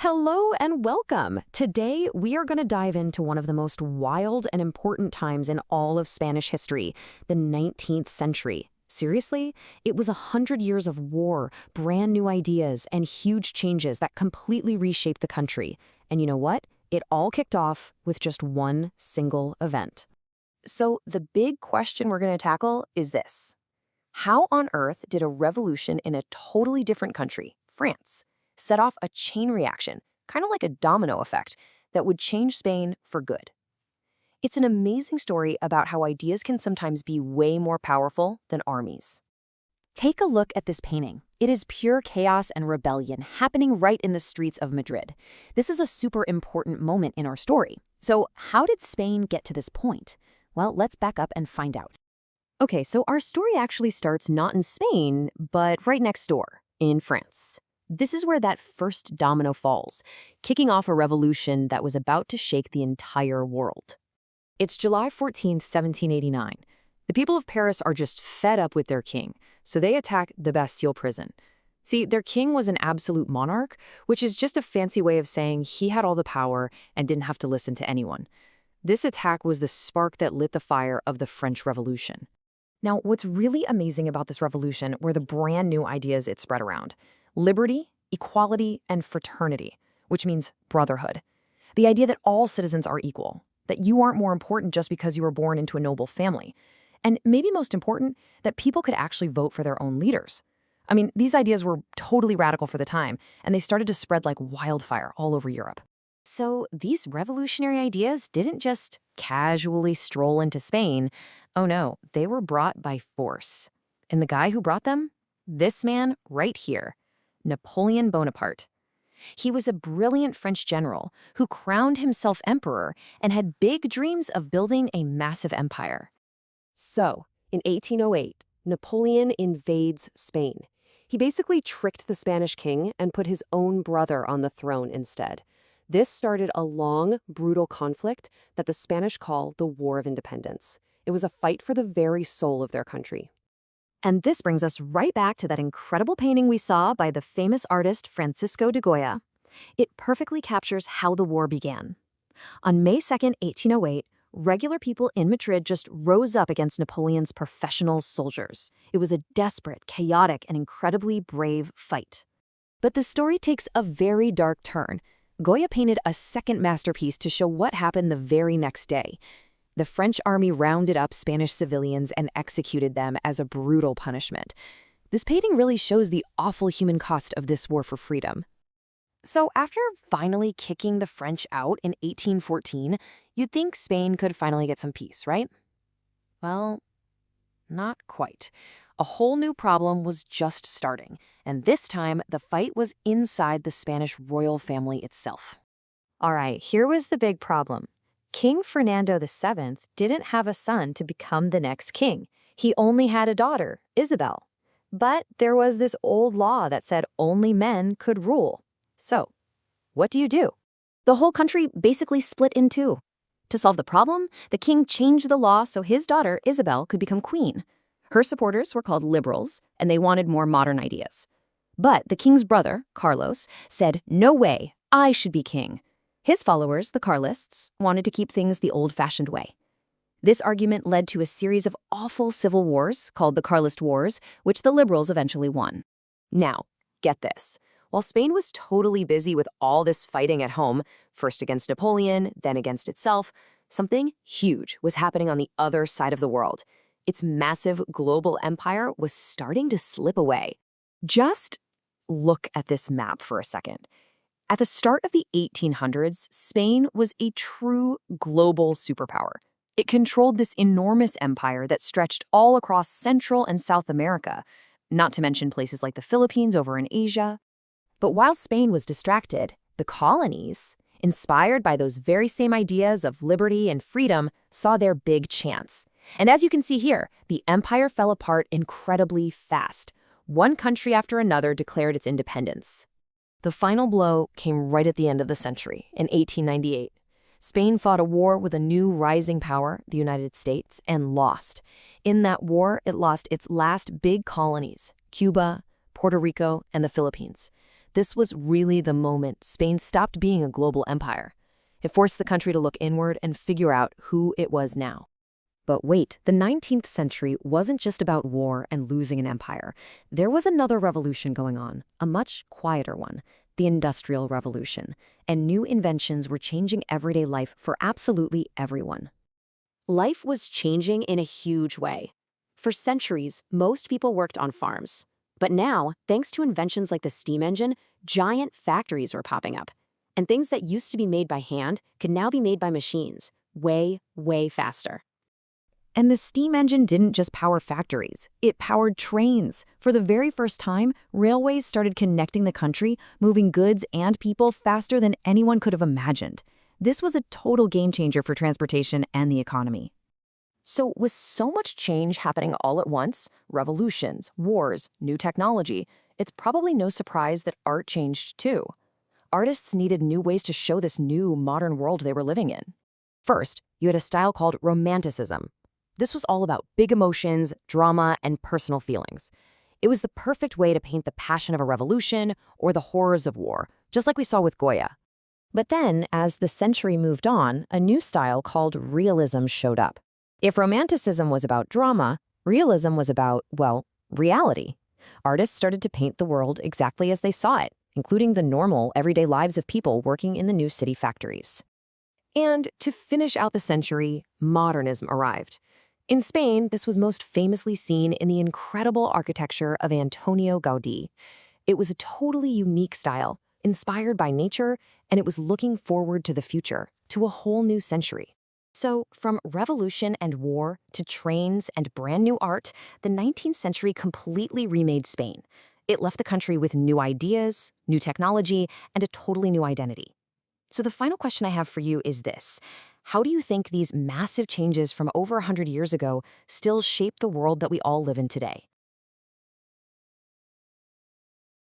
Hello and welcome. Today, we are going to dive into one of the most wild and important times in all of Spanish history, the 19th century. Seriously? It was 100 years of war, brand new ideas, and huge changes that completely reshaped the country. And you know what? It all kicked off with just one single event. So, the big question we're going to tackle is this. How on earth did a revolution in a totally different country, France, set off a chain reaction, kind of like a domino effect, that would change Spain for good? It's an amazing story about how ideas can sometimes be way more powerful than armies. Take a look at this painting. It is pure chaos and rebellion happening right in the streets of Madrid. This is a super important moment in our story. So, how did Spain get to this point? Well, let's back up and find out. Okay, so our story actually starts not in Spain, but right next door, in France. This is where that first domino falls, kicking off a revolution that was about to shake the entire world. It's July 14th, 1789. The people of Paris are just fed up with their king, so they attack the Bastille prison. See, their king was an absolute monarch, which is just a fancy way of saying he had all the power and didn't have to listen to anyone. This attack was the spark that lit the fire of the French Revolution. Now, what's really amazing about this revolution were the brand new ideas it spread around. Liberty, equality, and fraternity, which means brotherhood. The idea that all citizens are equal, that you aren't more important just because you were born into a noble family. And maybe most important, that people could actually vote for their own leaders. I mean, these ideas were totally radical for the time, and they started to spread like wildfire all over Europe. So these revolutionary ideas didn't just casually stroll into Spain. Oh no, they were brought by force. And the guy who brought them? This man right here, Napoleon Bonaparte. He was a brilliant French general who crowned himself emperor and had big dreams of building a massive empire. So, in 1808, Napoleon invades Spain. He basically tricked the Spanish king and put his own brother on the throne instead. This started a long, brutal conflict that the Spanish call the War of Independence. It was a fight for the very soul of their country. And this brings us right back to that incredible painting we saw by the famous artist Francisco de Goya. It perfectly captures how the war began. On May 2nd, 1808, regular people in Madrid just rose up against Napoleon's professional soldiers. It was a desperate, chaotic, and incredibly brave fight. But the story takes a very dark turn. Goya painted a second masterpiece to show what happened the very next day. The French army rounded up Spanish civilians and executed them as a brutal punishment. This painting really shows the awful human cost of this war for freedom. So after finally kicking the French out in 1814, you'd think Spain could finally get some peace, right? Well, not quite. A whole new problem was just starting, and this time the fight was inside the Spanish royal family itself. All right, here was the big problem. King Fernando VII didn't have a son to become the next king. He only had a daughter, Isabel. But there was this old law that said only men could rule. So, what do you do? The whole country basically split in two. To solve the problem, the king changed the law so his daughter, Isabel, could become queen. Her supporters were called liberals, and they wanted more modern ideas. But the king's brother, Carlos, said, "No way, I should be king." His followers, the Carlists, wanted to keep things the old-fashioned way. This argument led to a series of awful civil wars called the Carlist Wars, which the liberals eventually won. Now, get this. While Spain was totally busy with all this fighting at home, first against Napoleon, then against itself, something huge was happening on the other side of the world. Its massive global empire was starting to slip away. Just look at this map for a second. At the start of the 1800s, Spain was a true global superpower. It controlled this enormous empire that stretched all across Central and South America, not to mention places like the Philippines over in Asia. But while Spain was distracted, the colonies, inspired by those very same ideas of liberty and freedom, saw their big chance. And as you can see here, the empire fell apart incredibly fast. One country after another declared its independence. The final blow came right at the end of the century, in 1898. Spain fought a war with a new rising power, the United States, and lost. In that war, it lost its last big colonies, Cuba, Puerto Rico, and the Philippines. This was really the moment Spain stopped being a global empire. It forced the country to look inward and figure out who it was now. But wait, the 19th century wasn't just about war and losing an empire. There was another revolution going on, a much quieter one, the Industrial Revolution, and new inventions were changing everyday life for absolutely everyone. Life was changing in a huge way. For centuries, most people worked on farms. But now, thanks to inventions like the steam engine, giant factories were popping up. And things that used to be made by hand could now be made by machines, way, way faster. And the steam engine didn't just power factories, it powered trains. For the very first time, railways started connecting the country, moving goods and people faster than anyone could have imagined. This was a total game changer for transportation and the economy. So with so much change happening all at once, revolutions, wars, new technology, it's probably no surprise that art changed too. Artists needed new ways to show this new modern world they were living in. First, you had a style called Romanticism. This was all about big emotions, drama, and personal feelings. It was the perfect way to paint the passion of a revolution or the horrors of war, just like we saw with Goya. But then, as the century moved on, a new style called Realism showed up. If Romanticism was about drama, Realism was about, well, reality. Artists started to paint the world exactly as they saw it, including the normal, everyday lives of people working in the new city factories. And to finish out the century, modernism arrived. In Spain, this was most famously seen in the incredible architecture of Antonio Gaudí. It was a totally unique style, inspired by nature, and it was looking forward to the future, to a whole new century. So, from revolution and war to trains and brand new art, the 19th century completely remade Spain. It left the country with new ideas, new technology, and a totally new identity. So the final question I have for you is this. How do you think these massive changes from over 100 years ago still shape the world that we all live in today?